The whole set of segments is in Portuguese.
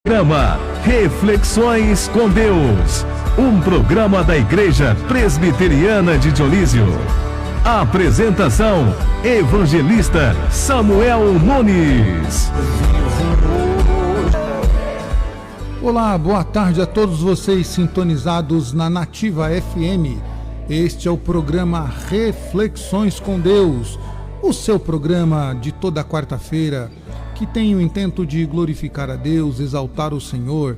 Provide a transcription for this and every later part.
Programa Reflexões com Deus, um programa da Igreja Presbiteriana de Dionísio. Apresentação: Evangelista Samuel Nunes. Olá, boa tarde a todos vocês sintonizados na Nativa FM. Este é o programa Reflexões com Deus, o seu programa de toda quarta-feira, que tem o intento de glorificar a Deus, exaltar o Senhor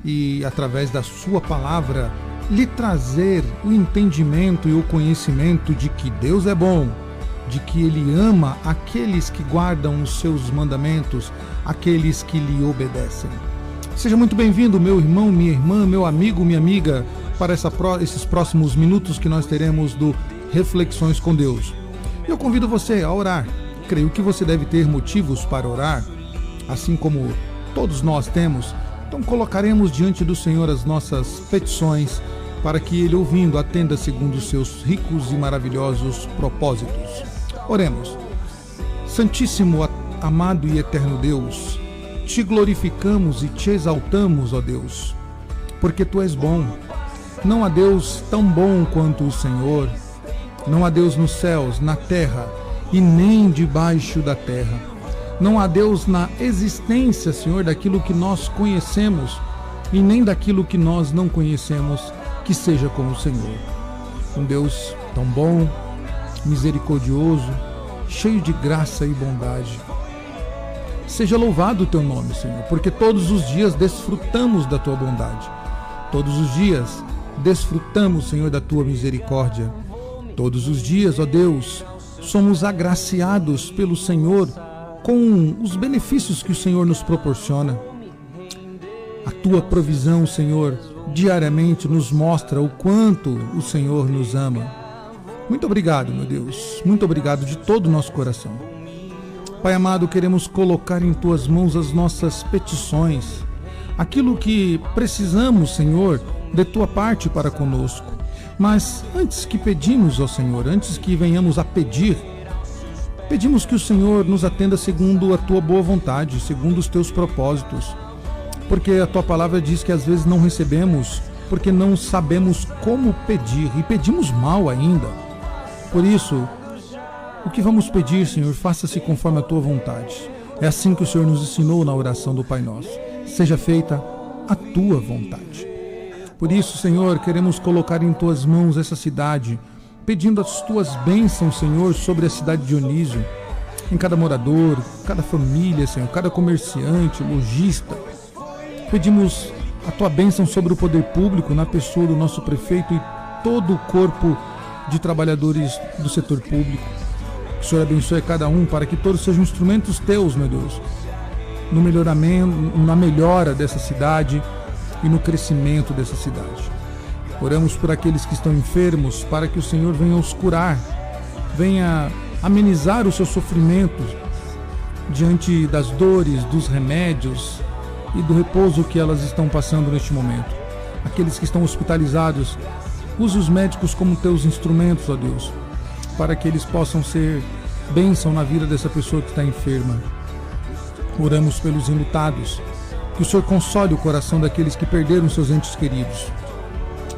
e, através da sua palavra, lhe trazer o entendimento e o conhecimento de que Deus é bom, de que Ele ama aqueles que guardam os seus mandamentos, aqueles que lhe obedecem. Seja muito bem-vindo, meu irmão, minha irmã, meu amigo, minha amiga, para esses próximos minutos que nós teremos do Reflexões com Deus. Eu convido você a orar. Creio que você deve ter motivos para orar, assim como todos nós temos. Então colocaremos diante do Senhor as nossas petições, para que Ele, ouvindo, atenda segundo os seus ricos e maravilhosos propósitos. Oremos. Santíssimo, amado e eterno Deus, te glorificamos e te exaltamos, ó Deus, porque Tu és bom. Não há Deus tão bom quanto o Senhor. Não há Deus nos céus, na terra e nem debaixo da terra. Não há Deus na existência, Senhor, daquilo que nós conhecemos e nem daquilo que nós não conhecemos, que seja como o Senhor. Um Deus tão bom, misericordioso, cheio de graça e bondade. Seja louvado o Teu nome, Senhor, porque todos os dias desfrutamos da Tua bondade. Todos os dias desfrutamos, Senhor, da Tua misericórdia. Todos os dias, ó Deus, somos agraciados pelo Senhor com os benefícios que o Senhor nos proporciona. A Tua provisão, Senhor, diariamente nos mostra o quanto o Senhor nos ama. Muito obrigado, meu Deus. Muito obrigado de todo o nosso coração. Pai amado, queremos colocar em Tuas mãos as nossas petições, aquilo que precisamos, Senhor, de Tua parte para conosco. Mas antes que pedimos ao Senhor, antes que venhamos a pedir, pedimos que o Senhor nos atenda segundo a Tua boa vontade, segundo os Teus propósitos. Porque a Tua palavra diz que às vezes não recebemos, porque não sabemos como pedir, e pedimos mal ainda. Por isso, o que vamos pedir, Senhor, faça-se conforme a Tua vontade. É assim que o Senhor nos ensinou na oração do Pai Nosso. Seja feita a Tua vontade. Por isso, Senhor, queremos colocar em Tuas mãos essa cidade, pedindo as Tuas bênçãos, Senhor, sobre a cidade de Dionísio, em cada morador, cada família, Senhor, cada comerciante, lojista. Pedimos a Tua bênção sobre o poder público, na pessoa do nosso prefeito e todo o corpo de trabalhadores do setor público. Que o Senhor abençoe cada um para que todos sejam instrumentos Teus, meu Deus, no melhoramento, na melhora dessa cidade e no crescimento dessa cidade. Oramos por aqueles que estão enfermos, para que o Senhor venha os curar, venha amenizar o seu sofrimento diante das dores, dos remédios e do repouso que elas estão passando neste momento. Aqueles que estão hospitalizados, use os médicos como Teus instrumentos, ó Deus, para que eles possam ser bênção na vida dessa pessoa que está enferma. Oramos pelos enlutados, que o Senhor console o coração daqueles que perderam seus entes queridos.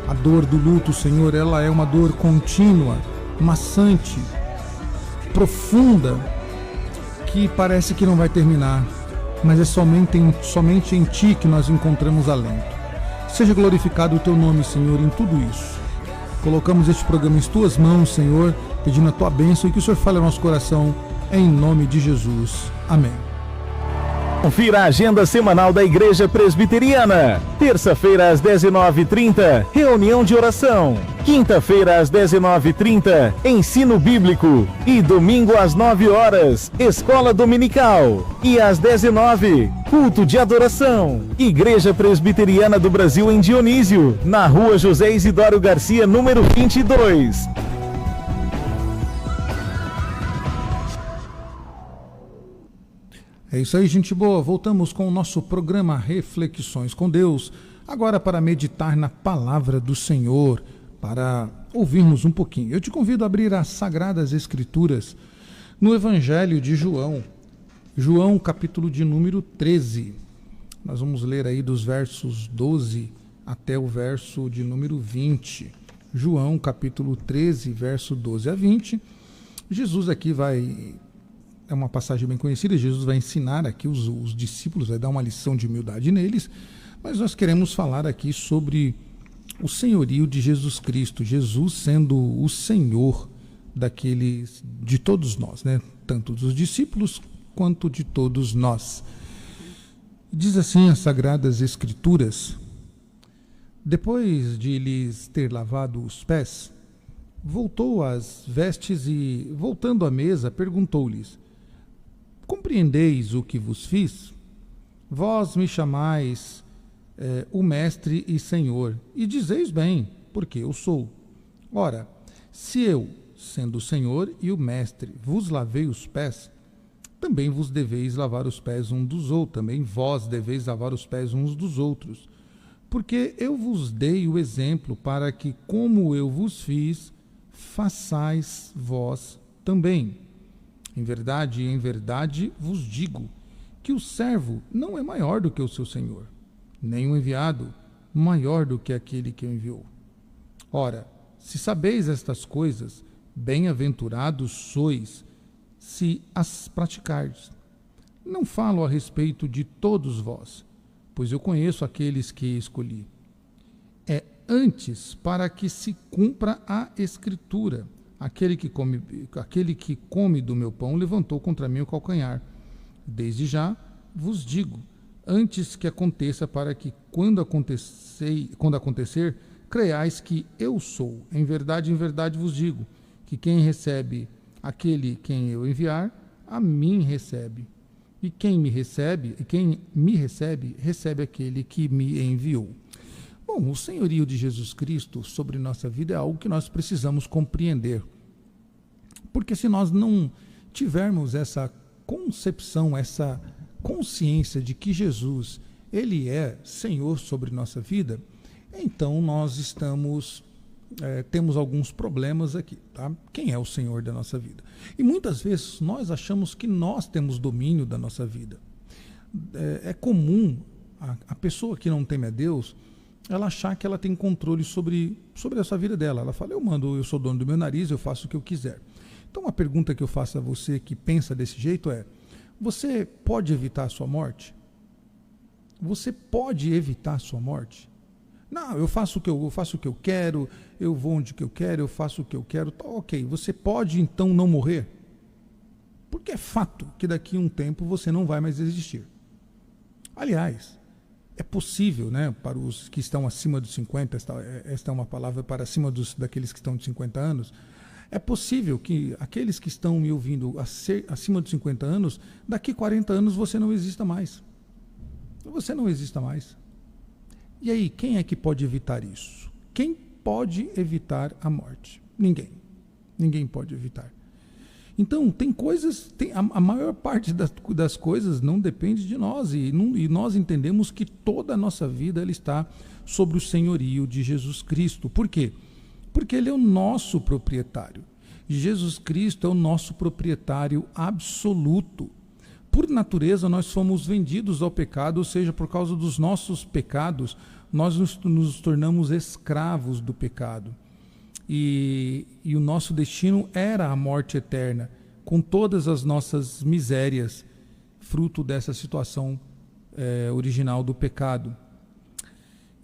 A dor do luto, Senhor, ela é uma dor contínua, maçante, profunda, que parece que não vai terminar, mas é somente em Ti que nós encontramos alento. Seja glorificado o Teu nome, Senhor, em tudo isso. Colocamos este programa em Tuas mãos, Senhor, pedindo a Tua bênção e que o Senhor fale ao nosso coração, em nome de Jesus. Amém. Confira a agenda semanal da Igreja Presbiteriana. Terça-feira às 19h30, reunião de oração. Quinta-feira às 19h30, ensino bíblico. E domingo às 9h, escola dominical. E às 19h, culto de adoração. Igreja Presbiteriana do Brasil em Dionísio, na rua José Isidoro Garcia, número 22. É isso aí, gente boa. Voltamos com o nosso programa Reflexões com Deus, agora para meditar na palavra do Senhor, para ouvirmos um pouquinho. Eu te convido a abrir as Sagradas Escrituras no Evangelho de João, João capítulo de número 13. Nós vamos ler aí dos versos 12 até o verso de número 20. João, capítulo 13, verso 12 a 20. Jesus aqui é uma passagem bem conhecida, Jesus vai ensinar aqui os discípulos, vai dar uma lição de humildade neles, mas nós queremos falar aqui sobre o senhorio de Jesus Cristo, Jesus sendo o Senhor de todos nós, né? Tanto dos discípulos quanto de todos nós. Diz assim as Sagradas Escrituras: depois de lhes ter lavado os pés, voltou às vestes e, voltando à mesa, perguntou-lhes: compreendeis o que vos fiz? Vós me chamais o Mestre e Senhor, e dizeis bem, porque eu sou. Ora, se eu, sendo o Senhor e o Mestre, vos lavei os pés, também vos deveis lavar os pés uns dos outros, também vós deveis lavar os pés uns dos outros. Porque eu vos dei o exemplo para que, como eu vos fiz, façais vós também. Em verdade vos digo que o servo não é maior do que o seu senhor, nem o enviado maior do que aquele que o enviou. Ora, se sabeis estas coisas, bem-aventurados sois se as praticardes. Não falo a respeito de todos vós, pois eu conheço aqueles que escolhi. É antes para que se cumpra a Escritura. Aquele que come do meu pão levantou contra mim o calcanhar. Desde já vos digo, antes que aconteça, para que quando acontecer, creiais que eu sou. Em verdade vos digo, que quem recebe aquele quem eu enviar, a mim recebe. E quem me recebe, recebe aquele que me enviou. Bom, o senhorio de Jesus Cristo sobre nossa vida é algo que nós precisamos compreender. Porque se nós não tivermos essa concepção, essa consciência de que Jesus, ele é Senhor sobre nossa vida, então nós temos alguns problemas aqui, tá? Quem é o Senhor da nossa vida? E muitas vezes nós achamos que nós temos domínio da nossa vida. É comum a pessoa que não teme a Deus, ela achar que ela tem controle sobre essa vida dela. Ela fala, eu sou dono do meu nariz, eu faço o que eu quiser. Então a pergunta que eu faço a você que pensa desse jeito é: você pode evitar a sua morte? Você pode evitar a sua morte? Não, eu faço o que eu quero, eu vou onde que eu quero, eu faço o que eu quero, tá ok. Você pode então não morrer? Porque é fato que daqui a um tempo você não vai mais existir. Aliás, é possível, né, para os que estão acima dos 50, esta é uma palavra para daqueles que estão de 50 anos, é possível que aqueles que estão me ouvindo acima dos 50 anos, daqui a 40 anos você não exista mais. Você não exista mais. E aí, quem é que pode evitar isso? Quem pode evitar a morte? Ninguém. Ninguém pode evitar. Então, a maior parte das coisas não depende de nós, e nós entendemos que toda a nossa vida ela está sobre o senhorio de Jesus Cristo. Por quê? Porque ele é o nosso proprietário. Jesus Cristo é o nosso proprietário absoluto. Por natureza, nós fomos vendidos ao pecado, ou seja, por causa dos nossos pecados, nós nos tornamos escravos do pecado. E o nosso destino era a morte eterna, com todas as nossas misérias, fruto dessa situação original do pecado.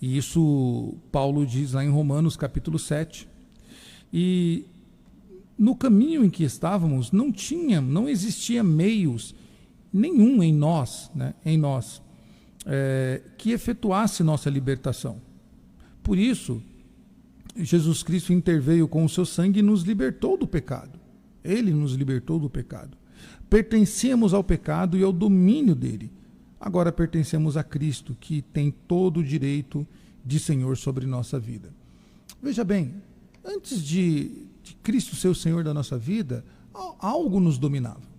E isso Paulo diz lá em Romanos capítulo 7. E no caminho em que estávamos, não existia meios nenhum em nós, que efetuasse nossa libertação. Por isso, Jesus Cristo interveio com o seu sangue e nos libertou do pecado. Ele nos libertou do pecado. Pertencíamos ao pecado e ao domínio dele. Agora pertencemos a Cristo, que tem todo o direito de Senhor sobre nossa vida. Veja bem, antes de Cristo ser o Senhor da nossa vida, algo nos dominava.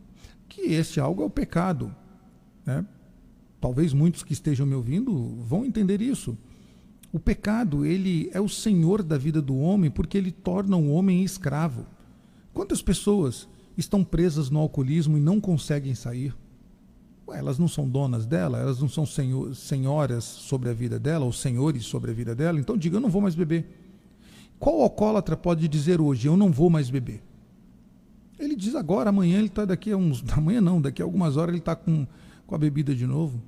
Que esse algo é o pecado, né? Talvez muitos que estejam me ouvindo vão entender isso. O pecado, ele é o senhor da vida do homem porque ele torna o homem escravo. Quantas pessoas estão presas no alcoolismo e não conseguem sair? Ué, elas não são donas dela? Elas não são senhoras sobre a vida dela, ou senhores sobre a vida dela? Então diga, eu não vou mais beber. Qual alcoólatra pode dizer hoje, eu não vou mais beber? Ele diz agora, amanhã ele está daqui a algumas horas ele está com a bebida de novo.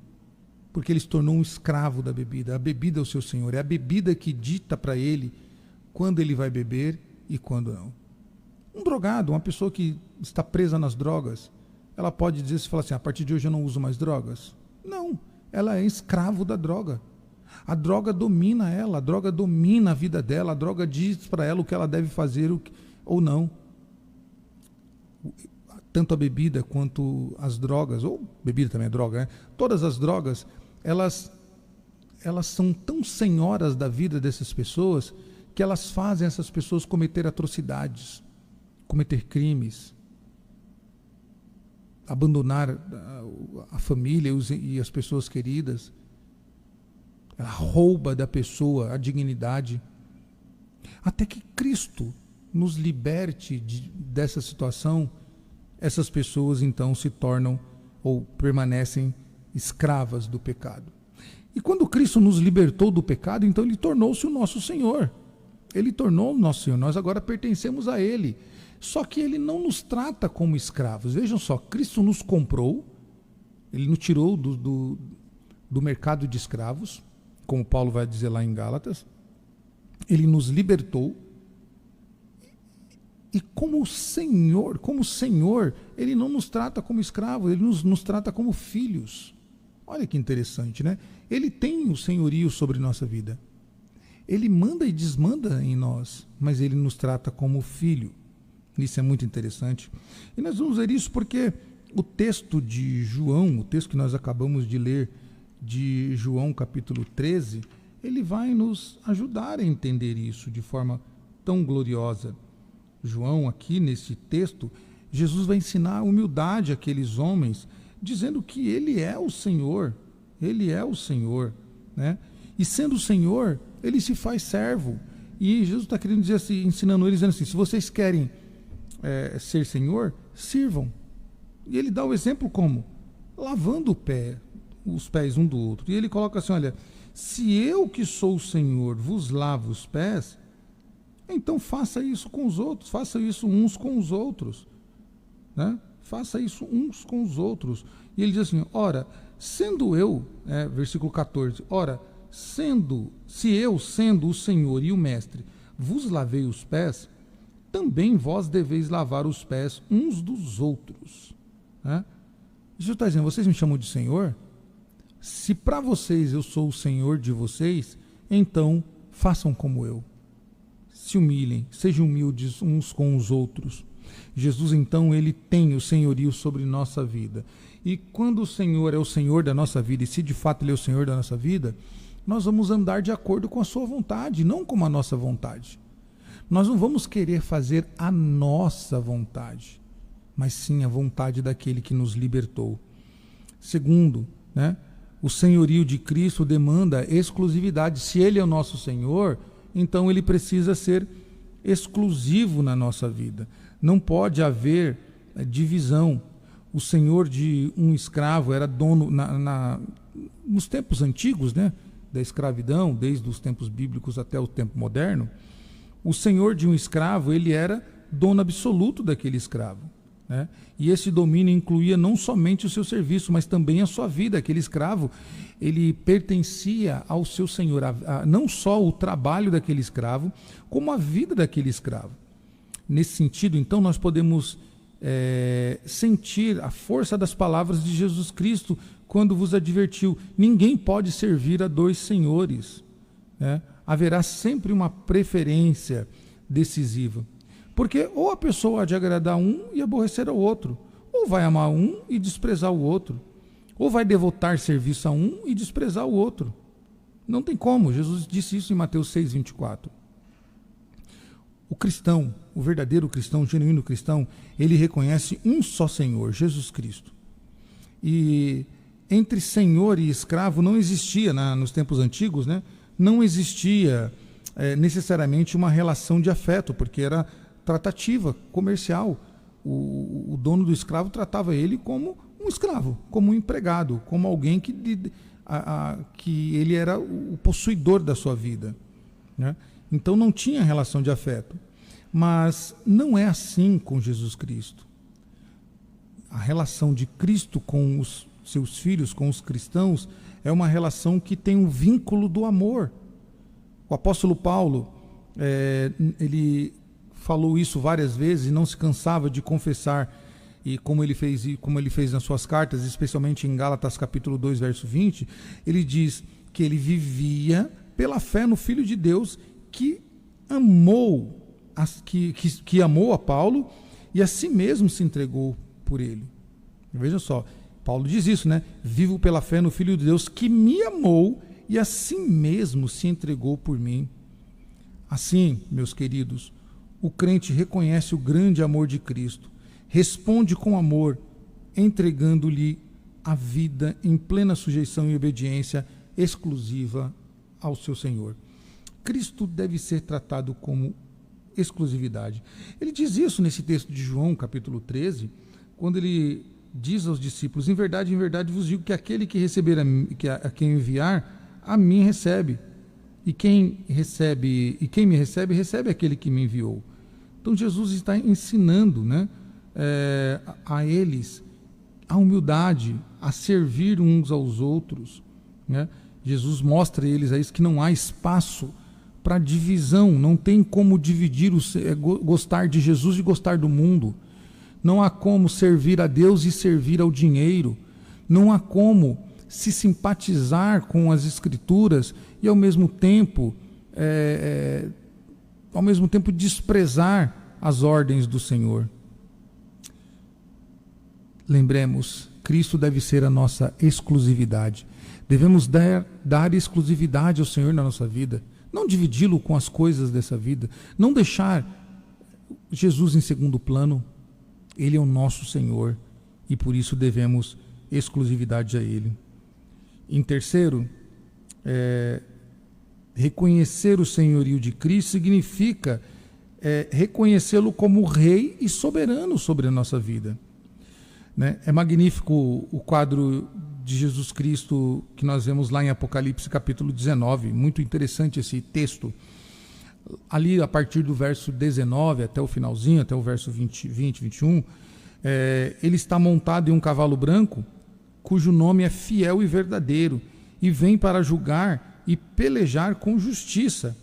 Porque ele se tornou um escravo da bebida. A bebida é o seu senhor, é a bebida que dita para ele quando ele vai beber e quando não. Um drogado, uma pessoa que está presa nas drogas, ela pode dizer, se falar assim, a partir de hoje eu não uso mais drogas? Não, ela é escravo da droga. A droga domina ela, a droga domina a vida dela, a droga diz para ela o que ela deve fazer ou não. Tanto a bebida quanto as drogas, ou bebida também é droga, né? Todas as drogas, elas são tão senhoras da vida dessas pessoas que elas fazem essas pessoas cometer atrocidades, cometer crimes, abandonar a família e as pessoas queridas. Ela rouba da pessoa a dignidade, até que Cristo nos liberte dessa situação. Essas pessoas então se tornam ou permanecem escravas do pecado. E quando Cristo nos libertou do pecado, então ele tornou-se o nosso Senhor. Ele tornou o nosso Senhor, nós agora pertencemos a Ele. Só que Ele não nos trata como escravos. Vejam só, Cristo nos comprou, Ele nos tirou do mercado de escravos, como Paulo vai dizer lá em Gálatas. Ele nos libertou. E como Senhor, Ele não nos trata como escravos, Ele nos trata como filhos. Olha que interessante, né? Ele tem o senhorio sobre nossa vida. Ele manda e desmanda em nós, mas Ele nos trata como filho. Isso é muito interessante. E nós vamos ver isso porque o texto de João, o texto que nós acabamos de ler, de João capítulo 13, ele vai nos ajudar a entender isso de forma tão gloriosa. João, aqui nesse texto, Jesus vai ensinar a humildade àqueles homens, dizendo que Ele é o Senhor, né? E sendo o Senhor, Ele se faz servo. E Jesus está querendo dizer assim, ensinando eles, dizendo assim, se vocês querem ser Senhor, sirvam. E Ele dá o exemplo como? Lavando os pés um do outro. E Ele coloca assim, olha, se eu que sou o Senhor vos lavo os pés, então faça isso com os outros, faça isso uns com os outros, né? Faça isso uns com os outros. E ele diz assim, ora, sendo eu, versículo 14, ora, se eu, sendo o Senhor e o Mestre, vos lavei os pés, também vós deveis lavar os pés uns dos outros, né? Jesus está dizendo, vocês me chamam de Senhor? Se para vocês eu sou o Senhor de vocês, então façam como eu. Se humilhem, sejam humildes uns com os outros. Jesus, então, Ele tem o senhorio sobre nossa vida. E quando o Senhor é o Senhor da nossa vida, e se de fato Ele é o Senhor da nossa vida, nós vamos andar de acordo com a sua vontade, não com a nossa vontade. Nós não vamos querer fazer a nossa vontade, mas sim a vontade daquele que nos libertou. Segundo, né, o senhorio de Cristo demanda exclusividade. Se Ele é o nosso Senhor, então Ele precisa ser exclusivo na nossa vida. Não pode haver divisão. O senhor de um escravo era dono, nos tempos antigos, né, da escravidão, desde os tempos bíblicos até o tempo moderno, o senhor de um escravo, ele era dono absoluto daquele escravo, né? E esse domínio incluía não somente o seu serviço, mas também a sua vida. Aquele escravo, ele pertencia ao seu senhor, não só o trabalho daquele escravo, como a vida daquele escravo. Nesse sentido, então, nós podemos sentir a força das palavras de Jesus Cristo quando vos advertiu, ninguém pode servir a dois senhores, né? Haverá sempre uma preferência decisiva. Porque ou a pessoa há de agradar um e aborrecer ao outro, ou vai amar um e desprezar o outro, ou vai devotar serviço a um e desprezar o outro. Não tem como. Jesus disse isso em Mateus 6:24. O cristão, o verdadeiro cristão, o genuíno cristão, ele reconhece um só Senhor, Jesus Cristo. E entre senhor e escravo não existia, nos tempos antigos, né? Não existia necessariamente uma relação de afeto, porque era tratativa, comercial. o dono do escravo tratava ele como um escravo, como um empregado, como alguém que ele era o possuidor da sua vida, né? Então não tinha relação de afeto. Mas não é assim com Jesus Cristo. A relação de Cristo com os seus filhos, com os cristãos, é uma relação que tem um vínculo do amor. O apóstolo Paulo, ele falou isso várias vezes e não se cansava de confessar, e como ele fez nas suas cartas, especialmente em Gálatas capítulo 2, verso 20, ele diz que ele vivia pela fé no Filho de Deus que amou a Paulo e a si mesmo se entregou por ele. Veja só, Paulo diz isso, né? Vivo pela fé no Filho de Deus que me amou e a si mesmo se entregou por mim. Assim, meus queridos, o crente reconhece o grande amor de Cristo, responde com amor, entregando-lhe a vida em plena sujeição e obediência exclusiva ao seu Senhor. Cristo deve ser tratado como exclusividade. Ele diz isso nesse texto de João, capítulo 13, quando ele diz aos discípulos: em verdade vos digo que aquele que receber a quem enviar, a mim recebe. E quem me recebe, recebe aquele que me enviou. Então Jesus está ensinando, né, a eles a humildade, a servir uns aos outros, né? Jesus mostra a eles que não há espaço para divisão, não tem como dividir, gostar de Jesus e gostar do mundo. Não há como servir a Deus e servir ao dinheiro. Não há como se simpatizar com as Escrituras e ao mesmo tempo desprezar as ordens do Senhor. Lembremos, Cristo deve ser a nossa exclusividade. Devemos dar exclusividade ao Senhor na nossa vida, não dividi-lo com as coisas dessa vida, não deixar Jesus em segundo plano. Ele é o nosso Senhor e por isso devemos exclusividade a Ele. Em terceiro, reconhecer o senhorio de Cristo significa reconhecê-lo como Rei e soberano sobre a nossa vida, né? É magnífico o quadro de Jesus Cristo que nós vemos lá em Apocalipse capítulo 19, muito interessante esse texto. Ali a partir do verso 19 até o finalzinho, até o verso 20, 21, ele está montado em um cavalo branco, cujo nome é Fiel e Verdadeiro, e vem para julgar e pelejar com justiça.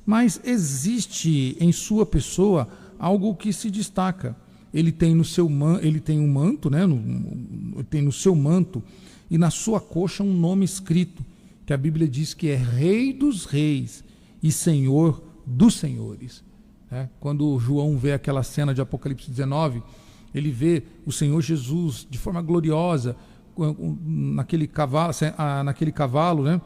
Mas existe em sua pessoa algo que se destaca. Ele tem um manto, né? Tem no seu manto e na sua coxa um nome escrito, que a Bíblia diz que é Rei dos Reis e Senhor dos Senhores. Quando João vê aquela cena de Apocalipse 19, ele vê o Senhor Jesus de forma gloriosa, naquele cavalo, né?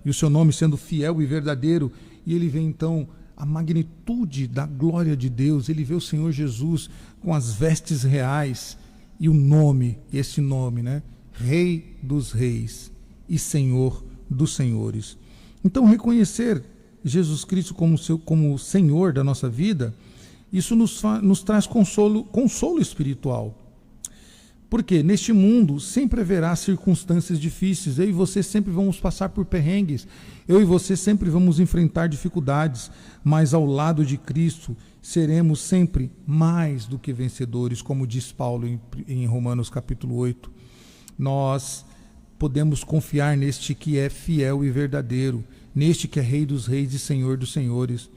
E o seu nome sendo fiel e verdadeiro, e ele vê então a magnitude da glória de Deus. Ele vê o Senhor Jesus com as vestes reais e o nome, esse nome, né? Rei dos Reis e Senhor dos Senhores. Então, reconhecer Jesus Cristo como Senhor da nossa vida, isso nos traz consolo espiritual. Porque neste mundo sempre haverá circunstâncias difíceis. Eu e você sempre vamos passar por perrengues. Eu e você sempre vamos enfrentar dificuldades. Mas ao lado de Cristo seremos sempre mais do que vencedores, como diz Paulo em Romanos capítulo 8. Nós podemos confiar neste que é fiel e verdadeiro, neste que é Rei dos Reis e Senhor dos Senhores.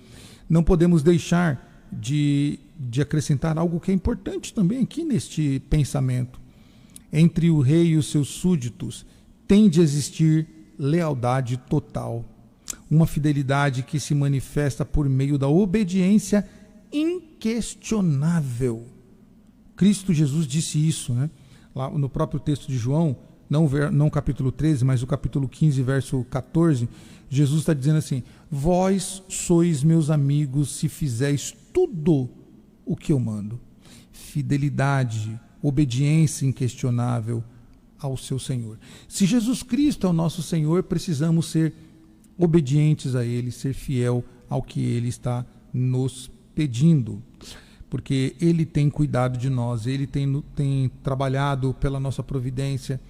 Não podemos deixar de acrescentar algo que é importante também aqui neste pensamento. Entre o rei e os seus súditos tem de existir lealdade total, uma fidelidade que se manifesta por meio da obediência inquestionável. Cristo Jesus disse isso, né? Lá no próprio texto de João, não o capítulo 13, mas o capítulo 15, verso 14, Jesus está dizendo assim: vós sois meus amigos se fizeis tudo o que eu mando. Fidelidade, obediência inquestionável ao seu Senhor. Se Jesus Cristo é o nosso Senhor, precisamos ser obedientes a Ele, ser fiel ao que Ele está nos pedindo. porque Ele tem cuidado de nós, Ele tem trabalhado pela nossa providência,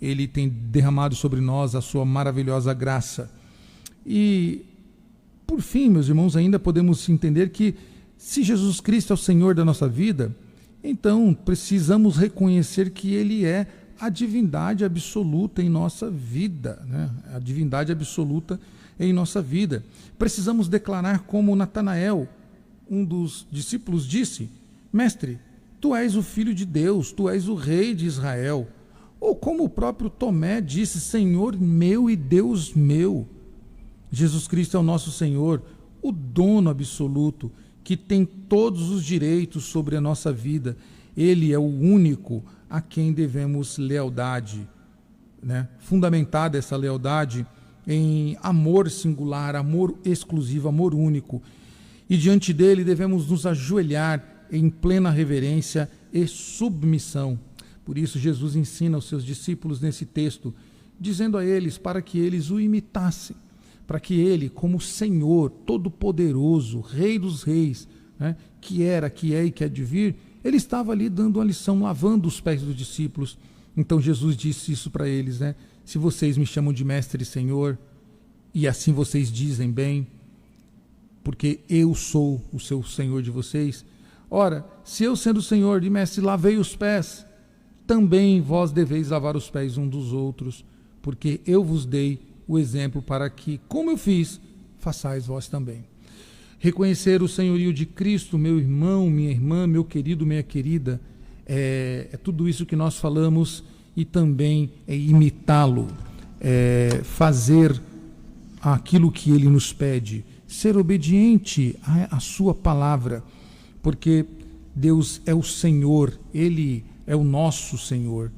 Ele tem derramado sobre nós a sua maravilhosa graça. E, por fim, meus irmãos, ainda podemos entender que se Jesus Cristo é o Senhor da nossa vida, então precisamos reconhecer que Ele é a divindade absoluta em nossa vida, né? A divindade absoluta em nossa vida. Precisamos declarar como Natanael, um dos discípulos, disse: Mestre, Tu és o Filho de Deus, Tu és o Rei de Israel. Ou como o próprio Tomé disse: Senhor meu e Deus meu. Jesus Cristo é o nosso Senhor, o dono absoluto, que tem todos os direitos sobre a nossa vida. Ele é o único a quem devemos lealdade, né? Fundamentada essa lealdade em amor singular, amor exclusivo, amor único. E diante dele devemos nos ajoelhar em plena reverência e submissão. Por isso Jesus ensina aos seus discípulos nesse texto, dizendo a eles para que eles o imitassem, para que ele, como Senhor todo-poderoso, Rei dos reis, né, que era, que é e que há de vir, ele estava ali dando uma lição, lavando os pés dos discípulos. Então Jesus disse isso para eles, né? Se vocês me chamam de Mestre e Senhor, e assim vocês dizem bem, porque eu sou o seu Senhor de vocês, ora, se eu sendo Senhor e Mestre lavei os pés, também vós deveis lavar os pés uns dos outros, porque eu vos dei o exemplo para que, como eu fiz, façais vós também. Reconhecer o senhorio de Cristo, meu irmão, minha irmã, meu querido, minha querida, é tudo isso que nós falamos, e também é imitá-lo, fazer aquilo que ele nos pede, ser obediente à sua palavra, porque Deus é o Senhor, Ele é o nosso Senhor.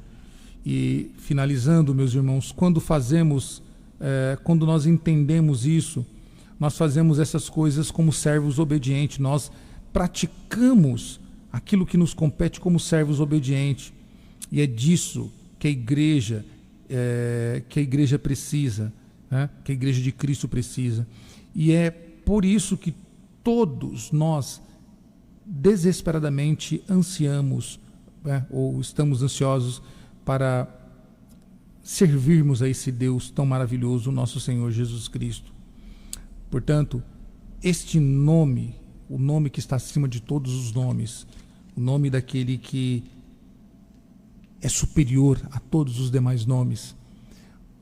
E finalizando, meus irmãos, quando nós entendemos isso, nós fazemos essas coisas como servos obedientes, nós praticamos aquilo que nos compete como servos obedientes, e é disso que a igreja precisa, né? Que a igreja de Cristo precisa, e é por isso que todos nós desesperadamente ansiamos, né? Ou estamos ansiosos para servirmos a esse Deus tão maravilhoso, o nosso Senhor Jesus Cristo. Portanto, este nome, o nome que está acima de todos os nomes, o nome daquele que é superior a todos os demais nomes,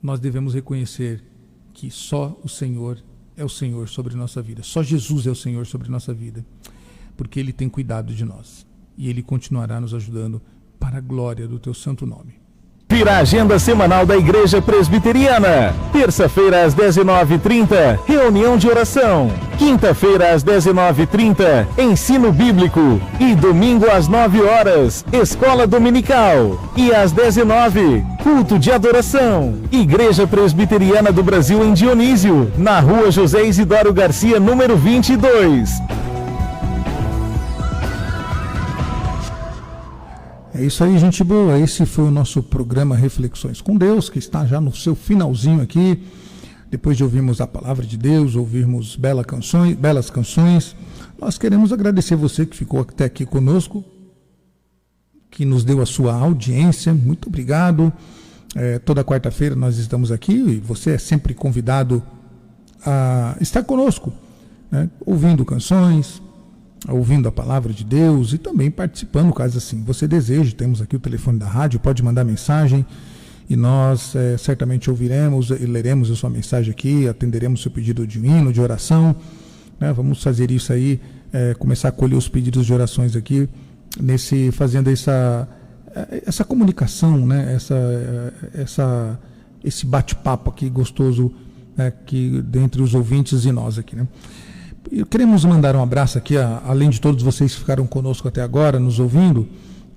nós devemos reconhecer que só o Senhor é o Senhor sobre nossa vida, só Jesus é o Senhor sobre nossa vida, porque Ele tem cuidado de nós e Ele continuará nos ajudando para a glória do Teu santo nome. Vira a agenda semanal da Igreja Presbiteriana. Terça-feira às 19h30, reunião de oração. Quinta-feira às 19h30, ensino bíblico. E domingo às 9h, escola dominical. E às 19h, culto de adoração. Igreja Presbiteriana do Brasil em Dionísio, na rua José Isidoro Garcia, número 22. É isso aí, gente boa. Esse foi o nosso programa Reflexões com Deus, que está já no seu finalzinho aqui. Depois de ouvirmos a palavra de Deus, ouvirmos belas canções, nós queremos agradecer você que ficou até aqui conosco, que nos deu a sua audiência. Muito obrigado. Toda quarta-feira nós estamos aqui e você é sempre convidado a estar conosco, né? Ouvindo canções, ouvindo a palavra de Deus e também participando, caso assim você deseje. Temos aqui o telefone da rádio, pode mandar mensagem e nós certamente ouviremos e leremos a sua mensagem aqui, atenderemos o seu pedido de hino, de oração, né? Vamos fazer isso aí, começar a colher os pedidos de orações aqui, fazendo essa comunicação, né? Esse bate-papo aqui gostoso, né? Que dentre os ouvintes e nós aqui, né? Queremos mandar um abraço aqui, além de todos vocês que ficaram conosco até agora, nos ouvindo,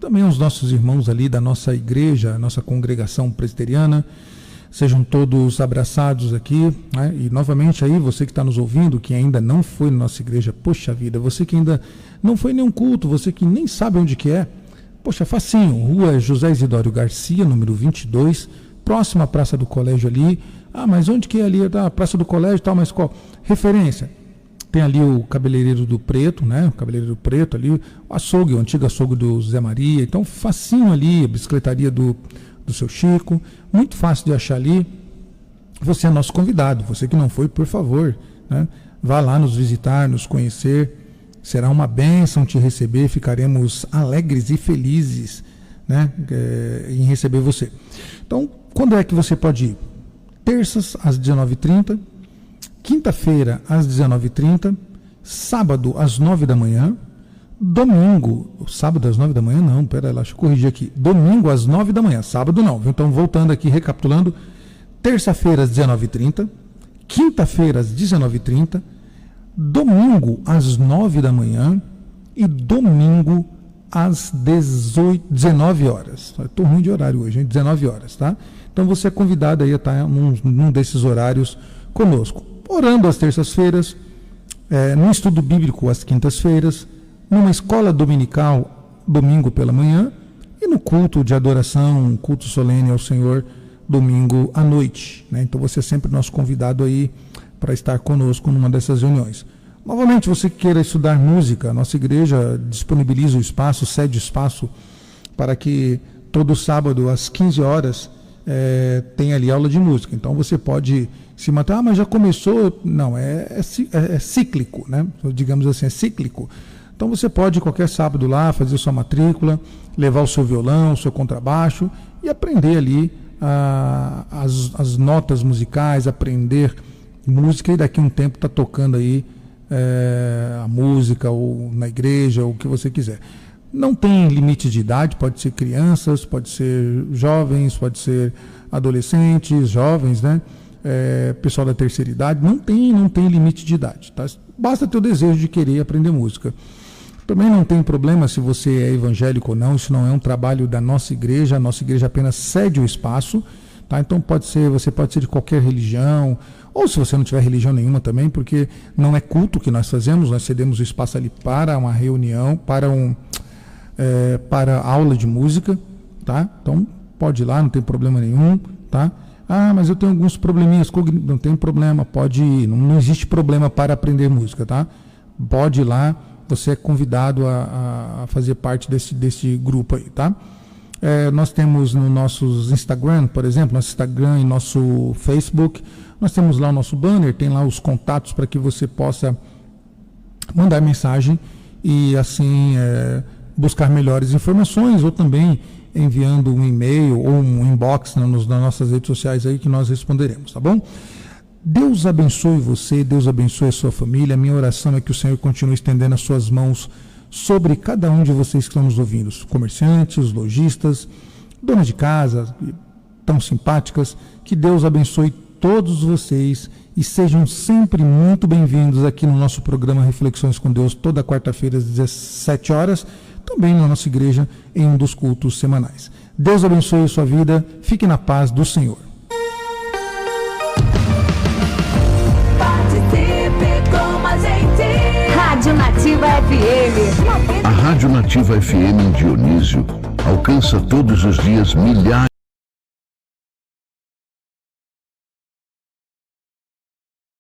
também aos nossos irmãos ali da nossa igreja, nossa congregação presbiteriana. Sejam todos abraçados aqui, né? E novamente aí, você que está nos ouvindo, que ainda não foi na nossa igreja, poxa vida, você que ainda não foi em nenhum culto, você que nem sabe onde que é, poxa, facinho, rua José Isidoro Garcia, número 22, próxima à Praça do Colégio ali. Mas onde que é ali? A Praça do Colégio e tal, mas qual? Referência. Tem ali o cabeleireiro do Preto, né? O cabeleireiro Preto ali, o açougue, o antigo açougue do Zé Maria. Então, facinho ali, a bicicletaria do seu Chico. Muito fácil de achar ali. Você é nosso convidado. Você que não foi, por favor, né? Vá lá nos visitar, nos conhecer. Será uma bênção te receber. Ficaremos alegres e felizes, né? Em receber você. Então, quando é que você pode ir? Terças às 19h30. Quinta-feira, às 19h30, sábado, às 9 da manhã, domingo, sábado às 9 da manhã não, pera lá, deixa eu corrigir aqui, domingo às 9 da manhã, sábado não, então voltando aqui, recapitulando, terça-feira às 19h30, quinta-feira às 19h30, domingo às 9 da manhã e domingo às 19 horas. Estou ruim de horário hoje, hein? 19 horas, tá? Então você é convidado aí a estar num desses horários conosco. Orando às terças-feiras, no estudo bíblico às quintas-feiras, numa escola dominical, domingo pela manhã, e no culto de adoração, culto solene ao Senhor, domingo à noite, né? Então você é sempre nosso convidado aí para estar conosco numa dessas reuniões. Novamente, você que queira estudar música, a nossa igreja disponibiliza o espaço, cede o espaço para que todo sábado às 15 horas tem ali aula de música. Então você pode se matar, mas já começou. Não, é cíclico, né? Digamos assim, é cíclico. Então você pode qualquer sábado lá fazer sua matrícula, levar o seu violão, o seu contrabaixo e aprender ali as notas musicais, aprender música, e daqui a um tempo está tocando aí a música, ou na igreja, ou o que você quiser. Não tem limite de idade, pode ser crianças, pode ser jovens, pode ser adolescentes, jovens, né? Pessoal da terceira idade, não tem limite de idade, tá? Basta ter o desejo de querer aprender música. Também não tem problema se você é evangélico ou não, isso não é um trabalho da nossa igreja, a nossa igreja apenas cede o espaço, tá? Então você pode ser de qualquer religião, ou se você não tiver religião nenhuma também, porque não é culto que nós fazemos, nós cedemos o espaço ali para uma reunião, para aula de música, tá? Então pode ir lá, não tem problema nenhum, tá? Ah, mas eu tenho alguns probleminhas, não tem problema, pode ir, não existe problema para aprender música, tá? Pode ir lá, você é convidado a fazer parte desse grupo aí, tá? Nós temos no nossos Instagram, por exemplo, nosso Instagram e nosso Facebook, nós temos lá o nosso banner, tem lá os contatos para que você possa mandar mensagem e assim buscar melhores informações, ou também enviando um e-mail ou um inbox nas nossas redes sociais aí que nós responderemos, tá bom? Deus abençoe você, Deus abençoe a sua família. A minha oração é que o Senhor continue estendendo as suas mãos sobre cada um de vocês que estão nos ouvindo, os comerciantes, lojistas, donas de casa, tão simpáticas. Que Deus abençoe todos vocês e sejam sempre muito bem-vindos aqui no nosso programa Reflexões com Deus, toda quarta-feira às 17 horas, também na nossa igreja em um dos cultos semanais. Deus abençoe a sua vida, fique na paz do Senhor. Rádio Nativa FM. A Rádio Nativa FM em Dionísio alcança todos os dias milhares